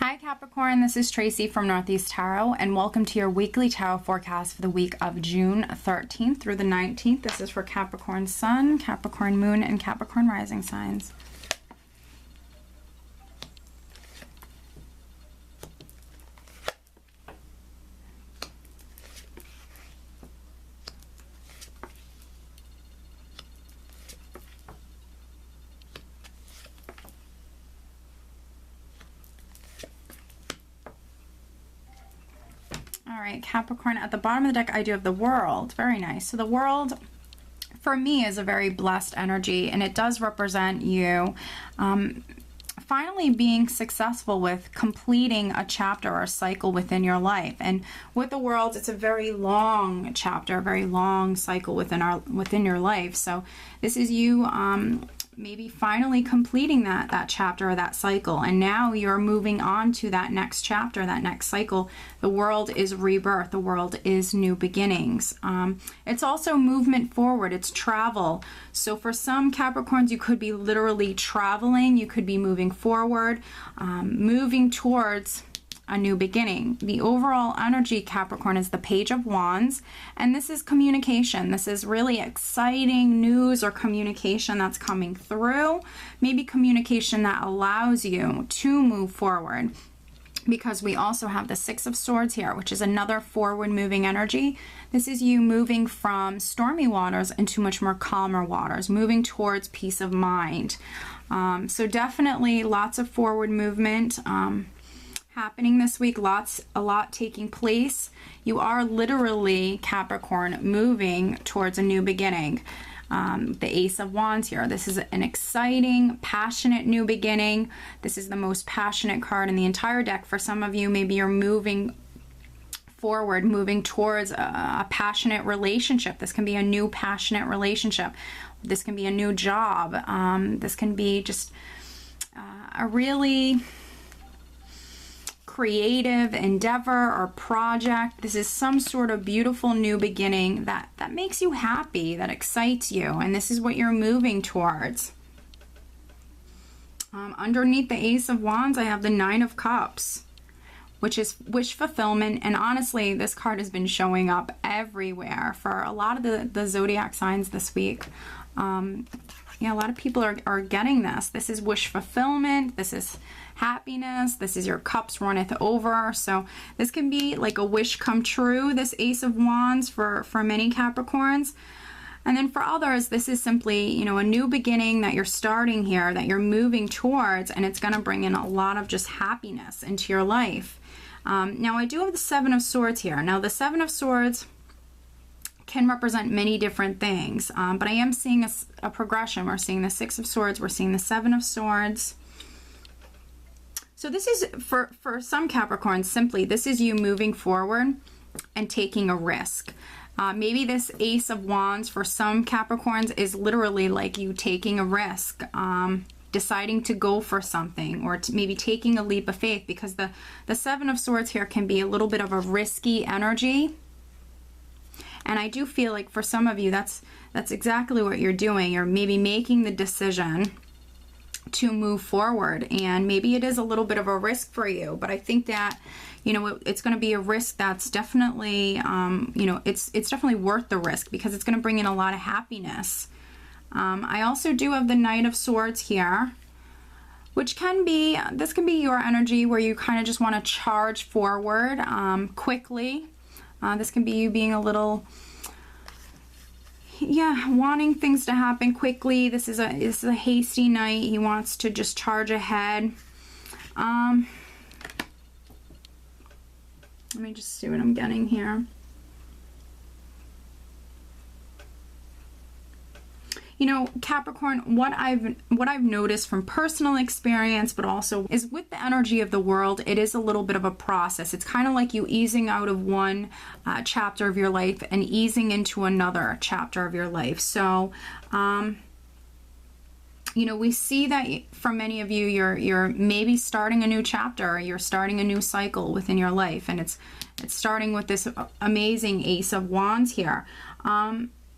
Hi Capricorn, this is Tracy from Northeast Tarot, and welcome to your weekly tarot forecast for the week of June 13th through the 19th. This is for Capricorn Sun, Capricorn Moon, and Capricorn Rising signs. All right, Capricorn, at the bottom of the deck, I do have the World. Very nice. So the World, for me, is a very blessed energy, and it does represent you finally being successful with completing a chapter or a cycle within your life. And with the World, it's a very long chapter, a very long cycle within your life. So this is you maybe finally completing that chapter or that cycle, and now you're moving on to that next chapter, that next cycle. The World is rebirth. The World is new beginnings. It's also movement forward. It's travel. So for some Capricorns, you could be literally traveling. You could be moving forward, moving towards a new beginning. The overall energy, Capricorn, is the Page of Wands, and this is communication. This is really exciting news or communication that's coming through. Maybe communication that allows you to move forward, because we also have the Six of Swords here, which is another forward moving energy. This is you moving from stormy waters into much more calmer waters, moving towards peace of mind. So definitely lots of forward movement happening this week, a lot taking place. You are literally, Capricorn, moving towards a new beginning. The Ace of Wands here. This is an exciting, passionate new beginning. This is the most passionate card in the entire deck. For some of you, maybe you're moving forward, moving towards a passionate relationship. This can be a new passionate relationship. This can be a new job. This can be just a really creative endeavor or project. This is some sort of beautiful new beginning that makes you happy, that excites you, and this is what you're moving towards. Underneath the Ace of Wands, I have the Nine of Cups, which is wish fulfillment. And honestly, this card has been showing up everywhere for a lot of the zodiac signs this week. Yeah, a lot of people are getting this. This is wish fulfillment. This is happiness. This is your cups runneth over. So this can be like a wish come true, this Ace of Wands, for many Capricorns. And then for others, this is simply, you know, a new beginning that you're starting here, that you're moving towards, and it's going to bring in a lot of just happiness into your life. Now, I do have the Seven of Swords here. Now, the Seven of Swords can represent many different things, but I am seeing a progression. We're seeing the Six of Swords, we're seeing the Seven of Swords. So this is, for some Capricorns, simply, this is you moving forward and taking a risk. Maybe this Ace of Wands for some Capricorns is literally like you taking a risk, deciding to go for something, or maybe taking a leap of faith, because the Seven of Swords here can be a little bit of a risky energy. And I do feel like for some of you, that's exactly what you're doing. You're maybe making the decision to move forward, and maybe it is a little bit of a risk for you, but I think that, you know, it's going to be a risk that's definitely, you know, it's definitely worth the risk, because it's going to bring in a lot of happiness. I also do have the Knight of Swords here, which can be, this can be your energy where you kind of just want to charge forward quickly. This can be you being a little, yeah, wanting things to happen quickly. This is a hasty knight. He wants to just charge ahead. Let me just see what I'm getting here. You know, Capricorn, what I've noticed from personal experience, but also is with the energy of the World, it is a little bit of a process. It's kind of like you easing out of one chapter of your life and easing into another chapter of your life. So, you know, we see that for many of you, you're maybe starting a new chapter, or you're starting a new cycle within your life, and it's starting with this amazing Ace of Wands here.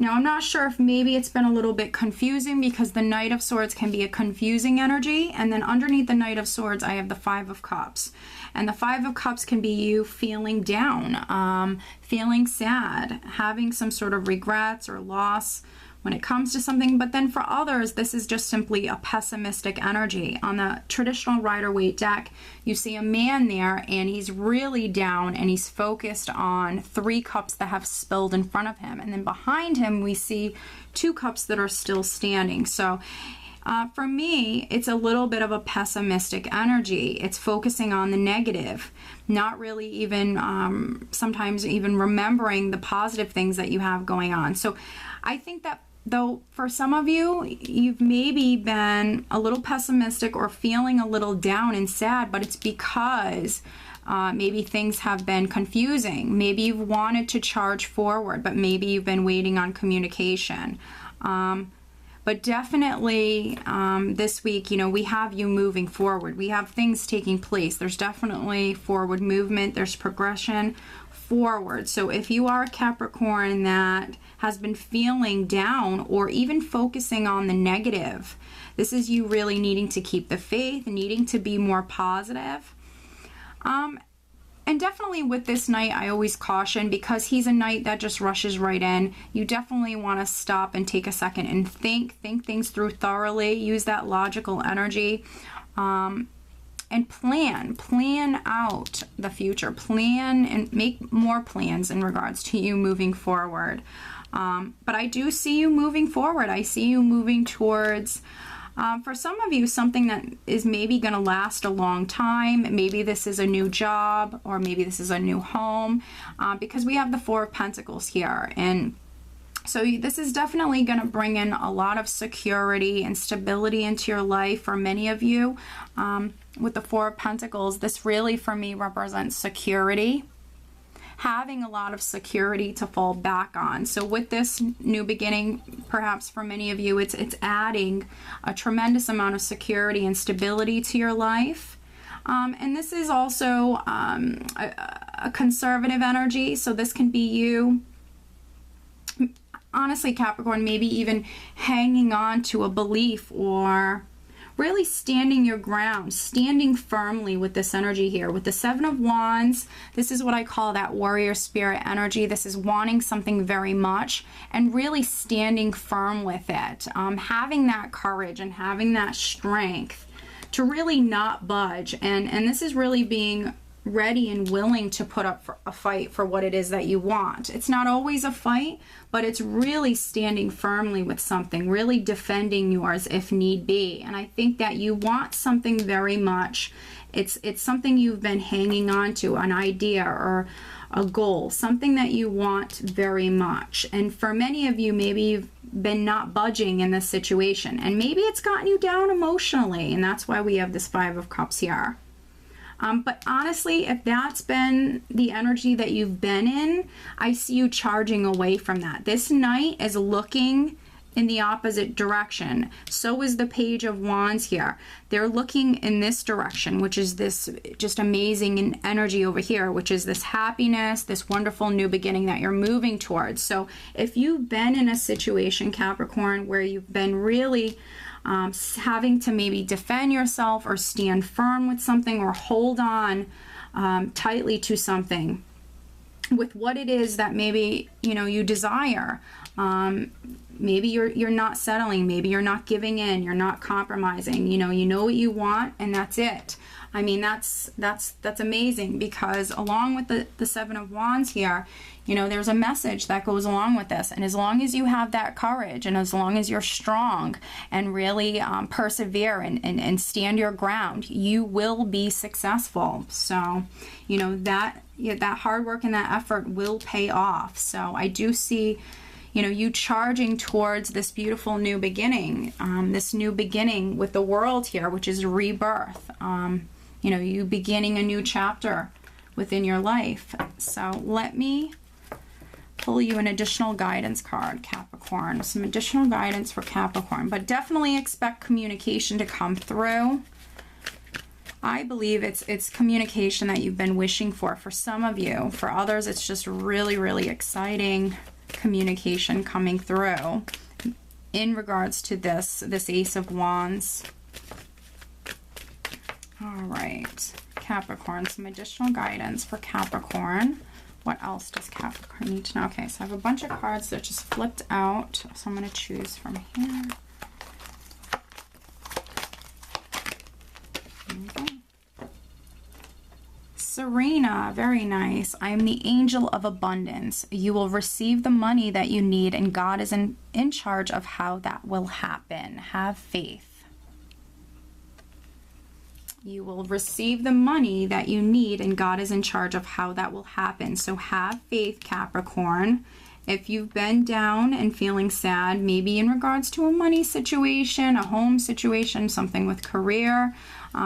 Now, I'm not sure if maybe it's been a little bit confusing because the Knight of Swords can be a confusing energy. And then underneath the Knight of Swords, I have the Five of Cups. And the Five of Cups can be you feeling down, feeling sad, having some sort of regrets or loss when it comes to something. But then for others, this is just simply a pessimistic energy. On the traditional Rider-Waite deck, you see a man there and he's really down and he's focused on 3 cups that have spilled in front of him. And then behind him, we see 2 cups that are still standing. So for me, it's a little bit of a pessimistic energy. It's focusing on the negative, not really even sometimes even remembering the positive things that you have going on. So I think that though for some of you, you've maybe been a little pessimistic or feeling a little down and sad, but it's because maybe things have been confusing. Maybe you've wanted to charge forward, but maybe you've been waiting on communication. But definitely this week, you know, we have you moving forward. We have things taking place. There's definitely forward movement. There's progression forward. So if you are a Capricorn that has been feeling down or even focusing on the negative, this is you really needing to keep the faith, needing to be more positive. And definitely with this Knight, I always caution, because he's a Knight that just rushes right in. You definitely want to stop and take a second and think things through thoroughly. Use that logical energy. And plan out the future. Plan and make more plans in regards to you moving forward. But I do see you moving forward. I see you moving towards, for some of you, something that is maybe going to last a long time. Maybe this is a new job, or maybe this is a new home, because we have the Four of Pentacles here. And so this is definitely going to bring in a lot of security and stability into your life for many of you. With the Four of Pentacles, this really for me represents security, having a lot of security to fall back on. So with this new beginning, perhaps for many of you, it's adding a tremendous amount of security and stability to your life. And this is also a conservative energy. So this can be you, honestly, Capricorn, maybe even hanging on to a belief, or really standing your ground, standing firmly with this energy here. With the Seven of Wands, this is what I call that warrior spirit energy. This is wanting something very much and really standing firm with it. Having that courage and having that strength to really not budge. And this is really being ready and willing to put up for a fight for what it is that you want. It's not always a fight, but it's really standing firmly with something, really defending yours if need be. And I think that you want something very much. It's something you've been hanging on to, an idea or a goal, something that you want very much. And for many of you, maybe you've been not budging in this situation, and maybe it's gotten you down emotionally, and that's why we have this Five of Cups here. But honestly, if that's been the energy that you've been in, I see you charging away from that. This Knight is looking in the opposite direction. So is the Page of Wands here. They're looking in this direction, which is this just amazing energy over here, which is this happiness, this wonderful new beginning that you're moving towards. So if you've been in a situation, Capricorn, where you've been really having to maybe defend yourself or stand firm with something, or hold on tightly to something with what it is that maybe you desire, maybe you're not settling, maybe you're not giving in, you're not compromising, you know what you want, and that's it. I mean, that's amazing, because along with the Seven of Wands here, there's a message that goes along with this. And as long as you have that courage, and as long as you're strong and really persevere and stand your ground, you will be successful. So, that hard work and that effort will pay off. So I do see, you charging towards this beautiful new beginning, this new beginning with the World here, which is rebirth. You beginning a new chapter within your life. So let me pull you an additional guidance card, Capricorn. Some additional guidance for Capricorn, but definitely expect communication to come through. I believe it's communication that you've been wishing for some of you. For others, it's just really, really exciting communication coming through in regards to this Ace of Wands. All right, Capricorn, some additional guidance for Capricorn. What else does Capricorn need to know? Okay, so I have a bunch of cards that just flipped out, so I'm going to choose from here. Serena, very nice. I am the angel of abundance. You will receive the money that you need, and God is in charge of how that will happen. Have faith. You will receive the money that you need, and God is in charge of how that will happen. So have faith, Capricorn. If you've been down and feeling sad, maybe in regards to a money situation, a home situation, something with career,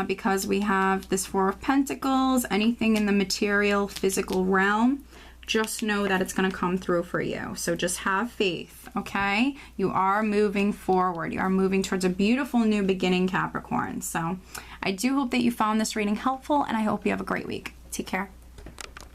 because we have this Four of Pentacles, anything in the material, physical realm, just know that it's going to come through for you. So just have faith, okay? You are moving forward. You are moving towards a beautiful new beginning, Capricorn. So I do hope that you found this reading helpful, and I hope you have a great week. Take care.